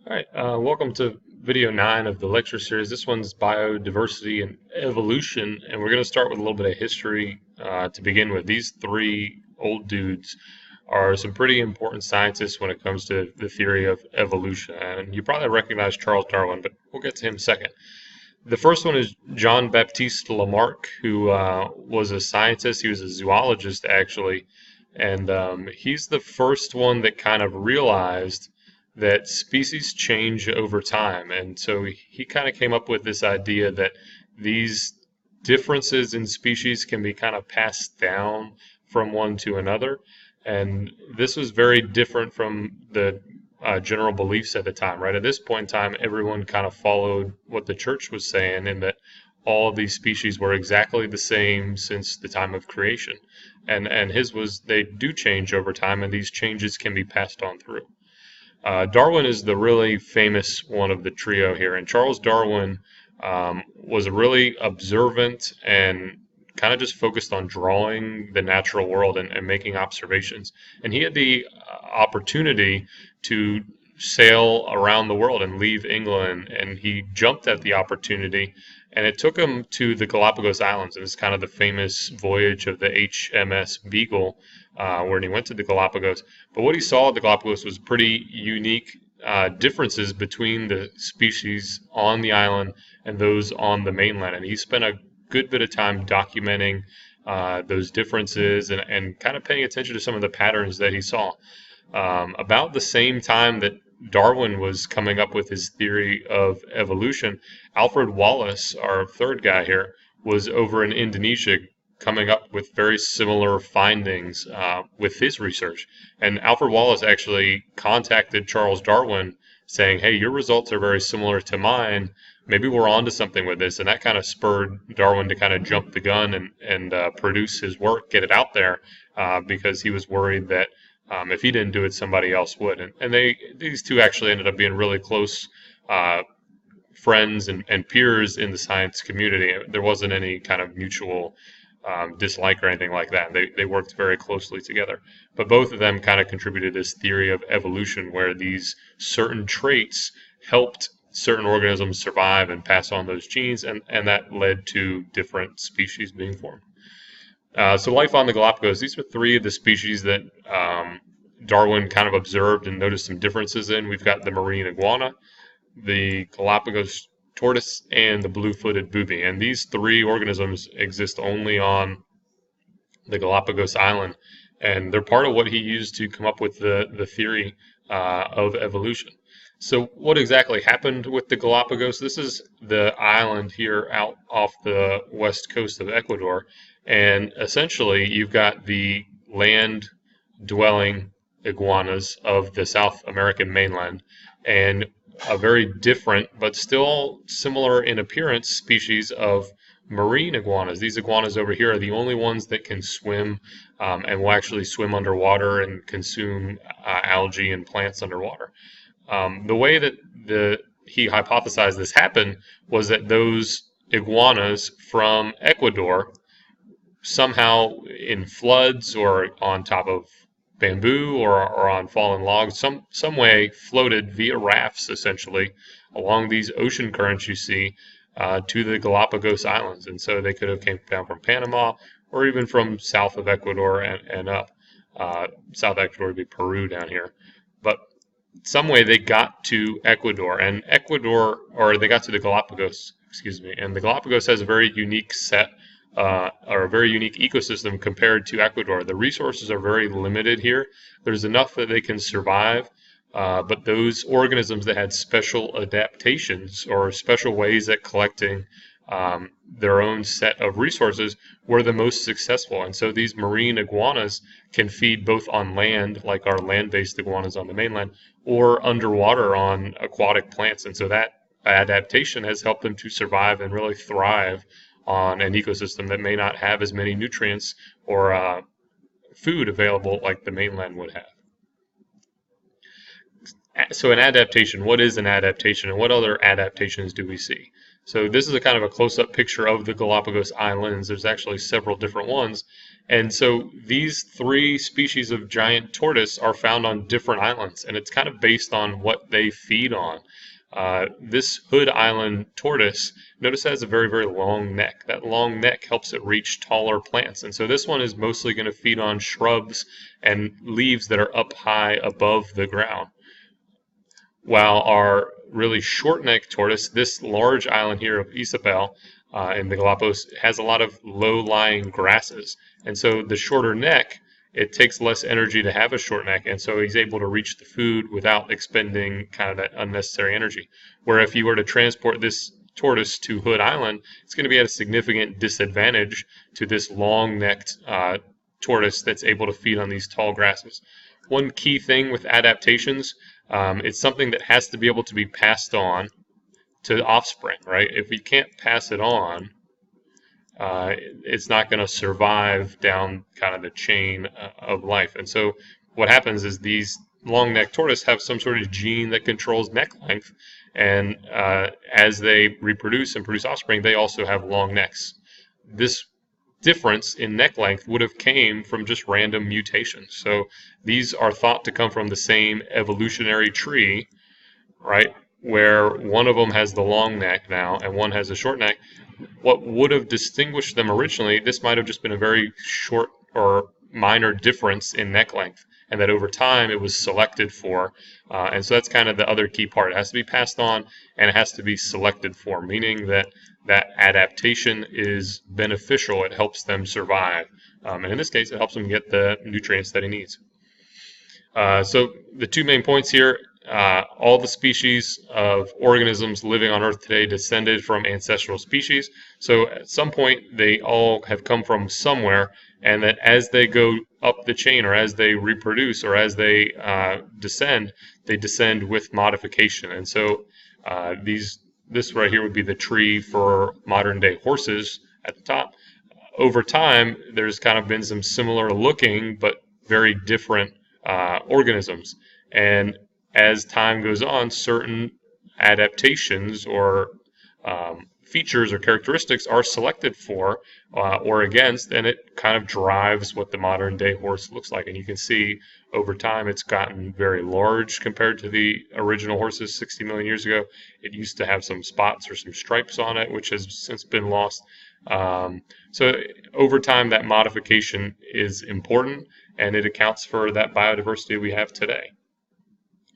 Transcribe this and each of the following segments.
All right, welcome to video 9 of the lecture series. This one's biodiversity and evolution, and we're going to start with a little bit of history to begin with. These three old dudes are some pretty important scientists when it comes to the theory of evolution, and you probably recognize Charles Darwin, but we'll get to him second. The first one is John Baptiste Lamarck, who was a scientist. He was a zoologist, actually, and he's the first one that kind of realized that species change over time. And so he kind of came up with this idea that these differences in species can be kind of passed down from one to another. And this was very different from the general beliefs at the time, right? At this point in time, everyone kind of followed what the church was saying, in that all of these species were exactly the same since the time of creation. And his was they do change over time, and these changes can be passed on through. Darwin is the really famous one of the trio here, and Charles Darwin was a really observant and kind of just focused on drawing the natural world and making observations. And he had the opportunity to sail around the world and leave England, and he jumped at the opportunity, and it took him to the Galapagos Islands. And it's kind of the famous voyage of the HMS Beagle, where he went to the Galapagos. But what he saw at the Galapagos was pretty unique differences between the species on the island and those on the mainland. And he spent a good bit of time documenting those differences and kind of paying attention to some of the patterns that he saw. About the same time that Darwin was coming up with his theory of evolution, Alfred Wallace, our third guy here, was over in Indonesia coming up with very similar findings with his research. And Alfred Wallace actually contacted Charles Darwin saying, hey, your results are very similar to mine. Maybe we're onto something with this. And that kind of spurred Darwin to kind of jump the gun and produce his work, get it out there, because he was worried that if he didn't do it, somebody else would. And these two actually ended up being really close friends and peers in the science community. There wasn't any kind of mutual dislike or anything like that. They worked very closely together. But both of them kind of contributed to this theory of evolution, where these certain traits helped certain organisms survive and pass on those genes, and that led to different species being formed. So life on the Galapagos, these were three of the species that Darwin kind of observed and noticed some differences in. We've got the marine iguana, the Galapagos tortoise, and the blue-footed booby. And these three organisms exist only on the Galapagos Island. And they're part of what he used to come up with the theory of evolution. So what exactly happened with the Galapagos? This is the island here out off the west coast of Ecuador. And essentially, you've got the land-dwelling iguanas of the South American mainland, and a very different, but still similar in appearance, species of marine iguanas. These iguanas over here are the only ones that can swim and will actually swim underwater and consume algae and plants underwater. The way that he hypothesized this happened was that those iguanas from Ecuador, somehow in floods or on top of bamboo or on fallen logs, some way floated via rafts, essentially, along these ocean currents you see to the Galapagos Islands. And so they could have came down from Panama or even from south of Ecuador and up. South Ecuador would be Peru down here. But some way they got to Ecuador, or they got to the Galapagos, excuse me, and the Galapagos has a very unique set or a very unique ecosystem compared to Ecuador. The resources are very limited here. There's enough that they can survive, but those organisms that had special adaptations or special ways at collecting their own set of resources were the most successful. And so these marine iguanas can feed both on land, like our land-based iguanas on the mainland, or underwater on aquatic plants. And so that adaptation has helped them to survive and really thrive on an ecosystem that may not have as many nutrients or food available like the mainland would have. So an adaptation, what is an adaptation, and what other adaptations do we see? So this is a kind of a close-up picture of the Galapagos Islands. There's actually several different ones. And so these three species of giant tortoise are found on different islands, and it's kind of based on what they feed on. This Hood Island tortoise, notice it has a very, very long neck. That long neck helps it reach taller plants. And so this one is mostly going to feed on shrubs and leaves that are up high above the ground. While our really short-necked tortoise, this large island here of Isabel in the Galapagos, has a lot of low-lying grasses. And so the shorter neck, it takes less energy to have a short neck, and so he's able to reach the food without expending kind of that unnecessary energy. Where if you were to transport this tortoise to Hood Island, it's going to be at a significant disadvantage to this long-necked tortoise that's able to feed on these tall grasses. One key thing with adaptations, it's something that has to be able to be passed on to offspring, right? If we can't pass it on, it's not going to survive down kind of the chain of life. And so what happens is these long-necked tortoise have some sort of gene that controls neck length, and as they reproduce and produce offspring, they also have long necks. This difference in neck length would have came from just random mutations. So these are thought to come from the same evolutionary tree, right, where one of them has the long neck now and one has a short neck. What would have distinguished them originally, this might have just been a very short or minor difference in neck length, and that over time it was selected for. And so that's kind of the other key part. It has to be passed on, and it has to be selected for, meaning that that adaptation is beneficial. It helps them survive. And in this case, it helps them get the nutrients that he needs. So the two main points here, all the species of organisms living on Earth today descended from ancestral species. So at some point, they all have come from somewhere, and that as they go up the chain, or as they reproduce, or as they descend with modification. And so this right here would be the tree for modern day horses at the top. Over time, there's kind of been some similar looking but very different organisms. And as time goes on, certain adaptations or features or characteristics are selected for or against, and it kind of drives what the modern day horse looks like. And you can see over time it's gotten very large compared to the original horses 60 million years ago. It used to have some spots or some stripes on it, which has since been lost. So over time, that modification is important, and it accounts for that biodiversity we have today.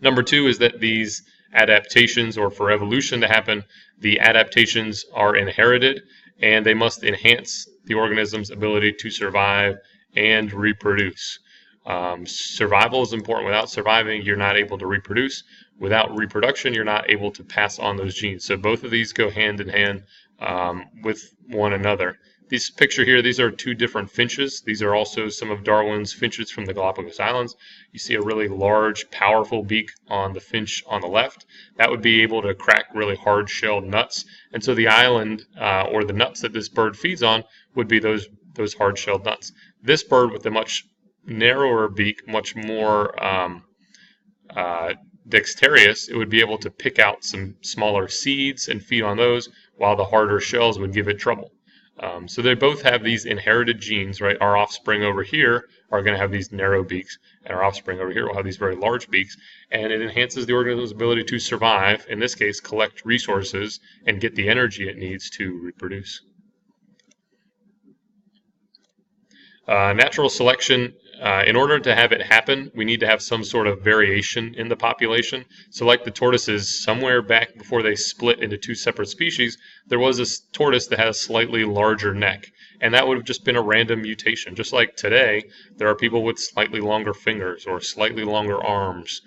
Number two is that these adaptations, or for evolution to happen, the adaptations are inherited, and they must enhance the organism's ability to survive and reproduce. Survival is important. Without surviving, you're not able to reproduce. Without reproduction, you're not able to pass on those genes. So both of these go hand in hand with one another. This picture here, these are two different finches. These are also some of Darwin's finches from the Galapagos Islands. You see a really large, powerful beak on the finch on the left. That would be able to crack really hard-shelled nuts. And so the island, or the nuts that this bird feeds on, would be those hard-shelled nuts. This bird with a much narrower beak, much more dexterous, it would be able to pick out some smaller seeds and feed on those, while the harder shells would give it trouble. So they both have these inherited genes, right? Our offspring over here are going to have these narrow beaks, and our offspring over here will have these very large beaks, and it enhances the organism's ability to survive, in this case, collect resources and get the energy it needs to reproduce. Natural selection, in order to have it happen, we need to have some sort of variation in the population. So like the tortoises, somewhere back before they split into two separate species, there was this tortoise that had a slightly larger neck. And that would have just been a random mutation. Just like today, there are people with slightly longer fingers or slightly longer arms.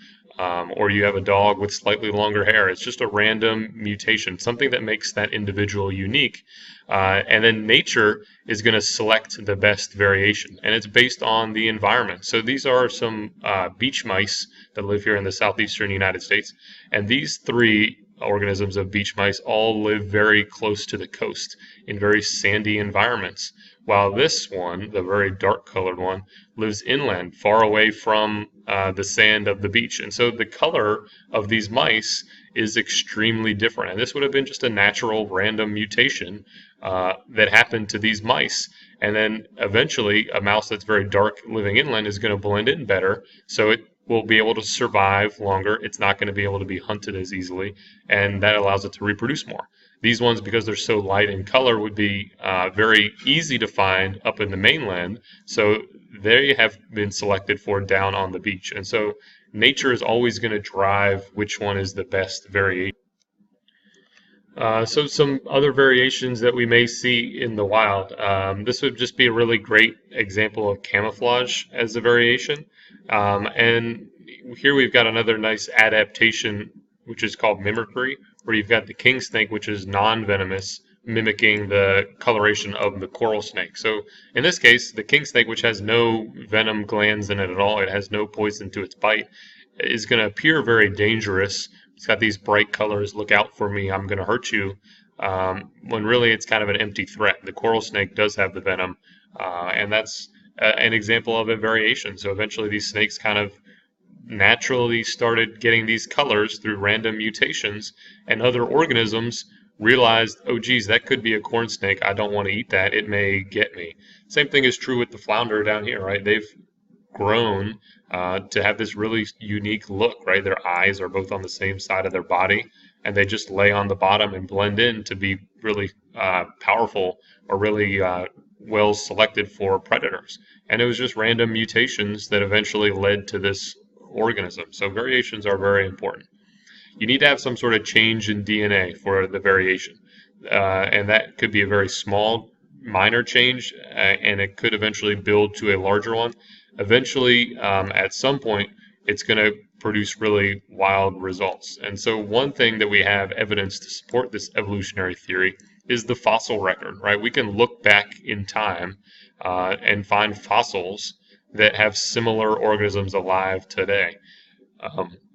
Or you have a dog with slightly longer hair. It's just a random mutation, something that makes that individual unique. And then nature is going to select the best variation, and it's based on the environment. So these are some beach mice that live here in the southeastern United States, and these three organisms of beach mice all live very close to the coast in very sandy environments, while this one, the very dark colored one, lives inland, far away from the sand of the beach. And so the color of these mice is extremely different. And this would have been just a natural random mutation that happened to these mice. And then eventually a mouse that's very dark living inland is going to blend in better. So it will be able to survive longer. It's not going to be able to be hunted as easily, and that allows it to reproduce more. These ones, because they're so light in color, would be very easy to find up in the mainland, so they have been selected for down on the beach. And so nature is always going to drive which one is the best variation. So some other variations that we may see in the wild. This would just be a really great example of camouflage as a variation. And here we've got another nice adaptation, which is called mimicry, where you've got the king snake, which is non-venomous, mimicking the coloration of the coral snake. So in this case, the king snake, which has no venom glands in it at all, it has no poison to its bite, is going to appear very dangerous. It's got these bright colors, look out for me, I'm going to hurt you, when really it's kind of an empty threat. The coral snake does have the venom, and that's an example of a variation. So eventually these snakes kind of naturally started getting these colors through random mutations, and other organisms realized, oh geez, that could be a corn snake, I don't want to eat that, it may get me. Same thing is true with the flounder down here, right? They've grown to have this really unique look, right? Their eyes are both on the same side of their body, and they just lay on the bottom and blend in to be really powerful, or really well selected for predators. And it was just random mutations that eventually led to this organism. So variations are very important. You need to have some sort of change in DNA for the variation, and that could be a very small, minor change, and it could eventually build to a larger one. Eventually, at some point, it's going to produce really wild results. And so one thing that we have evidence to support this evolutionary theory is the fossil record, right? We can look back in time and find fossils that have similar organisms alive today.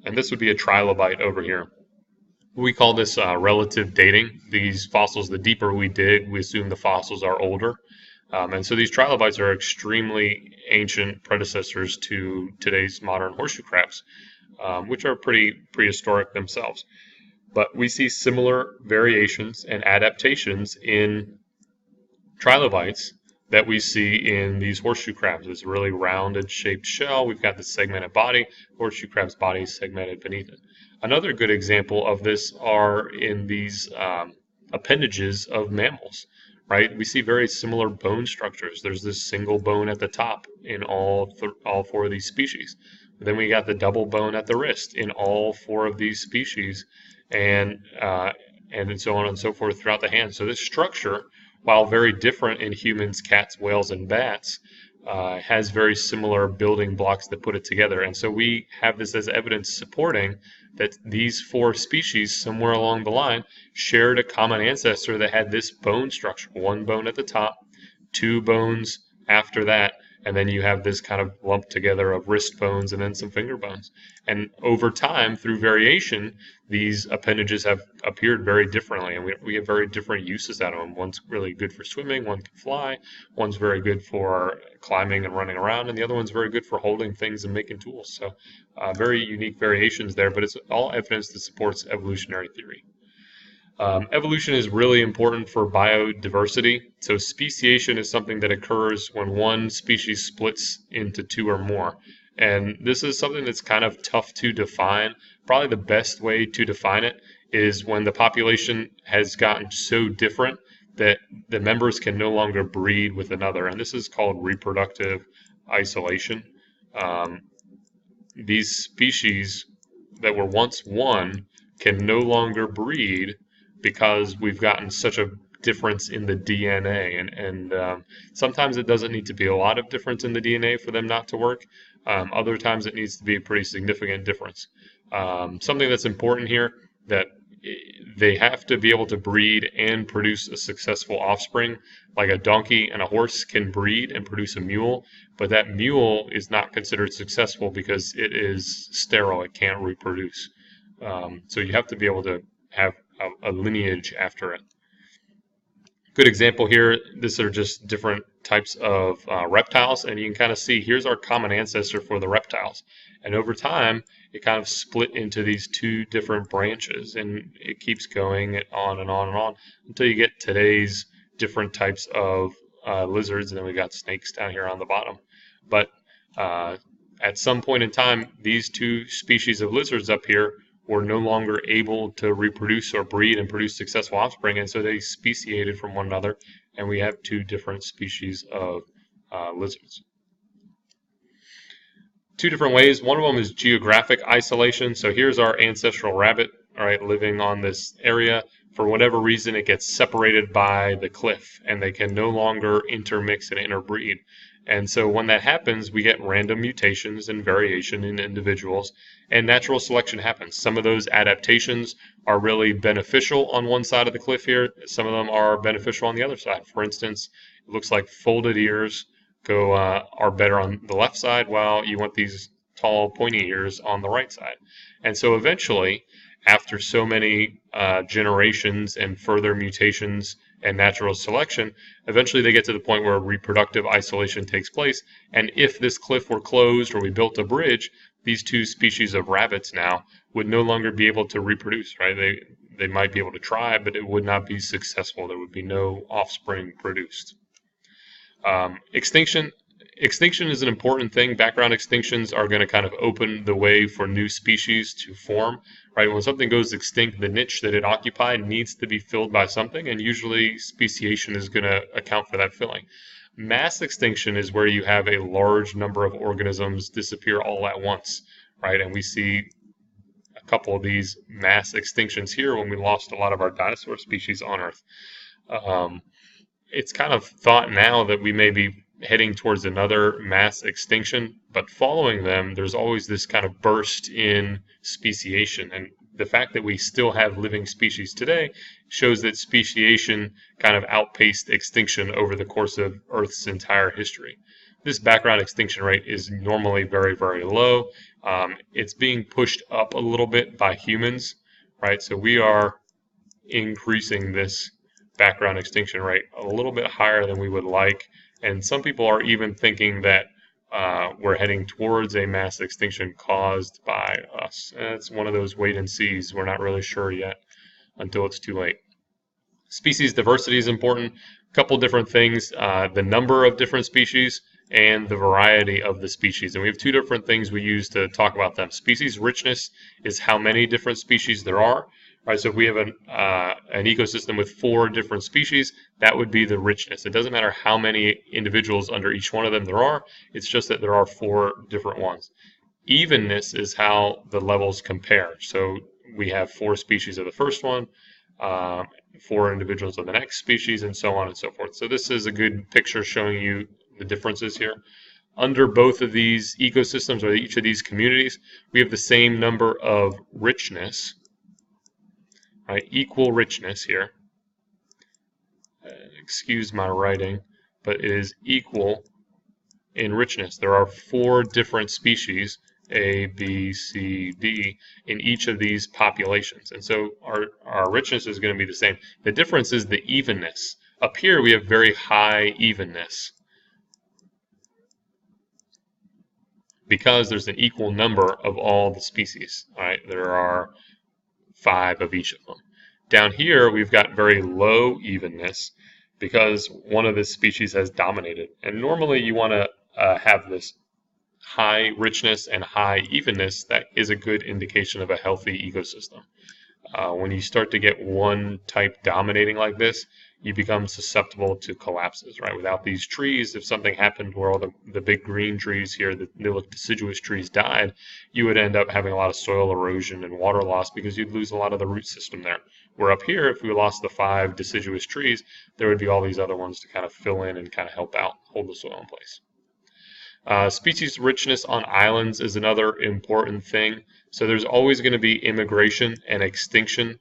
And this would be a trilobite over here. We call this relative dating. These fossils, the deeper we dig, we assume the fossils are older. And so these trilobites are extremely ancient predecessors to today's modern horseshoe crabs, which are pretty prehistoric themselves. But we see similar variations and adaptations in trilobites that we see in these horseshoe crabs. This really rounded shaped shell. We've got the segmented body. Horseshoe crab's body is segmented beneath it. Another good example of this are in these appendages of mammals, right? We see very similar bone structures. There's this single bone at the top in all four of these species. Then we got the double bone at the wrist in all four of these species, and so on and so forth throughout the hand. So this structure, while very different in humans, cats, whales, and bats, has very similar building blocks that put it together. And so we have this as evidence supporting that these four species, somewhere along the line, shared a common ancestor that had this bone structure. One bone at the top, two bones after that, and then you have this kind of lump together of wrist bones and then some finger bones. And over time, through variation, these appendages have appeared very differently, and we have very different uses out of them. One's really good for swimming, one can fly, one's very good for climbing and running around, and the other one's very good for holding things and making tools. So very unique variations there, but it's all evidence that supports evolutionary theory. Evolution is really important for biodiversity. So speciation is something that occurs when one species splits into two or more. And this is something that's kind of tough to define. Probably the best way to define it is when the population has gotten so different that the members can no longer breed with another. And this is called reproductive isolation. These species that were once one can no longer breed because we've gotten such a difference in the DNA, and sometimes it doesn't need to be a lot of difference in the DNA for them not to work. Other times it needs to be a pretty significant difference. Something that's important here, that they have to be able to breed and produce a successful offspring. Like a donkey and a horse can breed and produce a mule, but that mule is not considered successful because it is sterile, it can't reproduce. So you have to be able to have a lineage after it. Good example here, these are just different types of reptiles, and you can kind of see here's our common ancestor for the reptiles. And over time, it kind of split into these two different branches, and it keeps going on and on and on until you get today's different types of lizards, and then we've got snakes down here on the bottom. But at some point in time, these two species of lizards up here were no longer able to reproduce or breed and produce successful offspring, and so they speciated from one another, and we have two different species of lizards. Two different ways. One of them is geographic isolation. So here's our ancestral rabbit, all right, living on this area. For whatever reason, it gets separated by the cliff, and they can no longer intermix and interbreed. And so when that happens, we get random mutations and variation in individuals, and natural selection happens. Some of those adaptations are really beneficial on one side of the cliff here. Some of them are beneficial on the other side. For instance, it looks like folded ears are better on the left side, while you want these tall, pointy ears on the right side. And so eventually, after so many generations and further mutations and natural selection, eventually they get to the point where reproductive isolation takes place. And if this cliff were closed or we built a bridge, these two species of rabbits now would no longer be able to reproduce, right? They might be able to try, but it would not be successful. There would be no offspring produced. Extinction is an important thing. Background extinctions are going to kind of open the way for new species to form, right? When something goes extinct, the niche that it occupied needs to be filled by something, and usually speciation is going to account for that filling. Mass extinction is where you have a large number of organisms disappear all at once, right? And we see a couple of these mass extinctions here when we lost a lot of our dinosaur species on Earth. It's kind of thought now that we may be heading towards another mass extinction, but following them, there's always this kind of burst in speciation. And the fact that we still have living species today shows that speciation kind of outpaced extinction over the course of Earth's entire history. This background extinction rate is normally very, very low. It's being pushed up a little bit by humans, right? So we are increasing this background extinction rate a little bit higher than we would like, and some people are even thinking that we're heading towards a mass extinction caused by us. It's one of those wait and sees. We're not really sure yet until it's too late. Species diversity is important. A couple different things, the number of different species and the variety of the species. And we have two different things we use to talk about them. Species richness is how many different species there are. Right, so if we have an ecosystem with 4 different species, that would be the richness. It doesn't matter how many individuals under each one of them there are, it's just that there are 4 different ones. Evenness is how the levels compare. So we have 4 species of the first one, 4 individuals of the next species, and so on and so forth. So this is a good picture showing you the differences here. Under both of these ecosystems, or each of these communities, we have the same number of richness. Right, equal richness here. Excuse my writing, but it is equal in richness. There are 4 different species, A, B, C, D, in each of these populations. And so our richness is going to be the same. The difference is the evenness. Up here we have very high evenness, because there's an equal number of all the species. All right, there are 5 of each of them. Down here, we've got very low evenness because one of the species has dominated. And normally you want to have this high richness and high evenness. That is a good indication of a healthy ecosystem. When you start to get one type dominating like this, you become susceptible to collapses, right? Without these trees, if something happened where all the big green trees here, the deciduous trees died, you would end up having a lot of soil erosion and water loss because you'd lose a lot of the root system there. Where up here, if we lost the 5 deciduous trees, there would be all these other ones to kind of fill in and kind of help out, hold the soil in place. Species richness on islands is another important thing. So there's always going to be immigration and extinction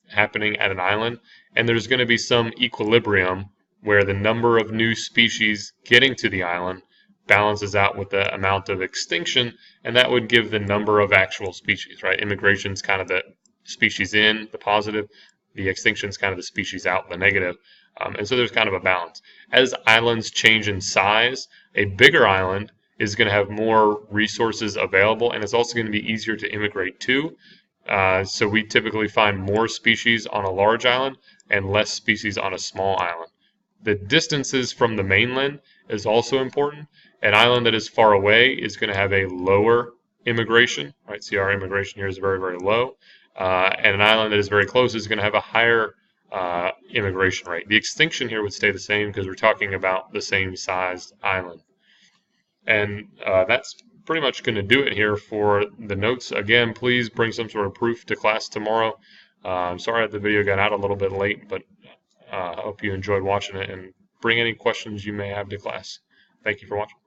happening at an island, and there's going to be some equilibrium where the number of new species getting to the island balances out with the amount of extinction, and that would give the number of actual species, right? Immigration is kind of the species in, the positive. The extinction is kind of the species out, the negative. And so there's kind of a balance. As islands change in size, a bigger island is going to have more resources available, and it's also going to be easier to immigrate to. So we typically find more species on a large island and less species on a small island. The distances from the mainland is also important. An island that is far away is going to have a lower immigration. Right? See, our immigration here is very, very low. And an island that is very close is going to have a higher immigration rate. The extinction here would stay the same because we're talking about the same sized island. And that's pretty much going to do it here for the notes. Again, please bring some sort of proof to class tomorrow. I'm sorry that the video got out a little bit late, but I hope you enjoyed watching it, and bring any questions you may have to class. Thank you for watching.